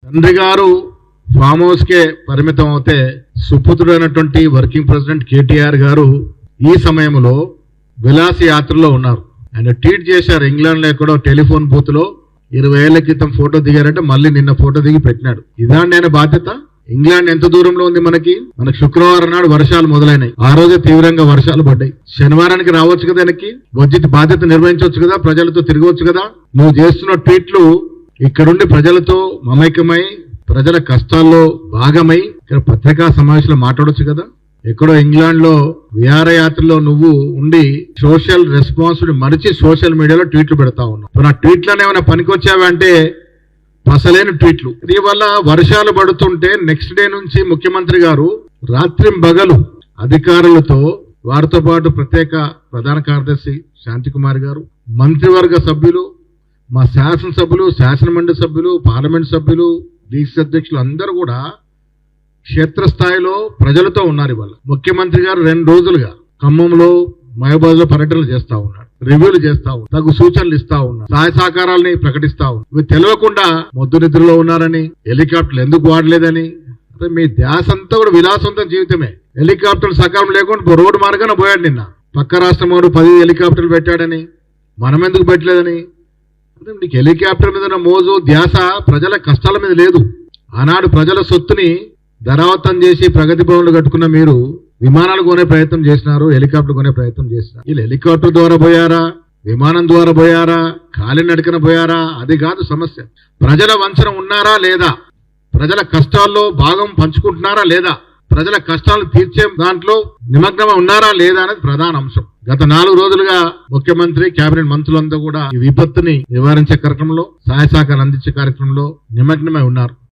తండ్రి గారు farm house కే పరిమితం అవుతే సుపుత్రుడైనటువంటి వర్కింగ్ ప్రెసిడెంట్ కేటీఆర్ గారు ఈ సమయంలో విలాస యాత్రలో ఉన్నారు. ఆయన ట్వీట్ చేశారు, ఇంగ్లాండ్ లో ఎక్కడో టెలిఫోన్ బూత్ లో 20 ఏళ్ల క్రితం ఫోటో దిగారంటే మళ్ళీ నిన్న ఫోటో దిగి పెట్టినాడు. ఇదాండి ఆయన బాధ్యత. ఇంగ్లాండ్ ఎంత దూరంలో ఉంది మనకి శుక్రవారం నాడు వర్షాలు మొదలైనాయి. ఆ రోజే తీవ్రంగా వర్షాలు పడ్డాయి. శనివారానికి రావచ్చు కదా, వెనక్కి వచ్చి బాధ్యత నిర్వహించవచ్చు కదా, ప్రజలతో తిరగవచ్చు కదా. నువ్వు చేస్తున్న ట్వీట్లు ఇక్కడుండి ప్రజలతో మమైకమై ప్రజల కష్టాల్లో భాగమై ఇక్కడ పత్రికా సమావేశంలో మాట్లాడొచ్చు కదా. ఎక్కడో ఇంగ్లాండ్ లో విహారయాత్రలో నువ్వు ఉండి సోషల్ రెస్పాన్సిబిలిటీ మరిచి సోషల్ మీడియాలో ట్వీట్లు పెడతా ఉన్నావు. నా ట్వీట్లను ఏమైనా పనికొచ్చావా అంటే పసలేని ట్వీట్లు. దీనివల్ల వర్షాలు పడుతుంటే నెక్స్ట్ డే నుంచి ముఖ్యమంత్రి గారు రాత్రింబగలు అధికారులతో, వారితో పాటు ప్రత్యేక ప్రధాన కార్యదర్శి శాంతికుమార్ గారు, మంత్రివర్గ సభ్యులు, మా శాసనసభ్యులు, శాసనమండలి సభ్యులు, పార్లమెంట్ సభ్యులు, డీసీ అధ్యక్షులు అందరూ కూడా క్షేత్రస్థాయిలో ప్రజలతో ఉన్నారు. ఇవాళ ముఖ్యమంత్రి గారు 2 రోజులుగా ఖమ్మంలో, మహబూబాద్ లో పర్యటనలు చేస్తా ఉన్నాడు, రివ్యూలు చేస్తా ఉన్నాడు, తగు సూచనలు ఇస్తా ఉన్నాడు, సహాయ సహకారాలని ప్రకటిస్తా ఉన్నాడు. ఇవి తెలియకుండా మొద్దు నిద్రలో ఉన్నారని, హెలికాప్టర్లు ఎందుకు వాడలేదని, మీ ధ్యాస అంతా కూడా విలాసవంత జీవితమే. హెలికాప్టర్లు సకాలం లేకుండా రోడ్డు మార్గాన పోయాడు. నిన్న పక్క రాష్ట్రం వాడు 10 హెలికాప్టర్లు పెట్టాడని, మనం ఎందుకు పెట్టలేదని. నీకు హెలికాప్టర్ మీద మోజు ధ్యాస ప్రజల కష్టాల మీద లేదు. ఆనాడు ప్రజల సొత్తుని ధరావతం చేసి ప్రగతి భవన్లు కట్టుకున్న మీరు విమానాలు కొనే ప్రయత్నం చేసినారు, హెలికాప్టర్ కొనే ప్రయత్నం చేసినారు. వీళ్ళు హెలికాప్టర్ ద్వారా పోయారా, విమానం ద్వారా పోయారా, కాలినడకన పోయారా, అది కాదు సమస్య. ప్రజల వంచన ఉన్నారా లేదా, ప్రజల కష్టాల్లో భాగం పంచుకుంటున్నారా లేదా, ప్రజల కష్టాలు తీర్చే దాంట్లో నిమగ్నమై ఉన్నారా లేదా అనేది ప్రధాన అంశం. గత 4 రోజులుగా ముఖ్యమంత్రి, కేబినెట్ మంత్రులంతా కూడా ఈ విపత్తుని నివారించే కార్యక్రమంలో, సహాయ సహకారాలు అందించే కార్యక్రమంలో నిమగ్నమై ఉన్నారు.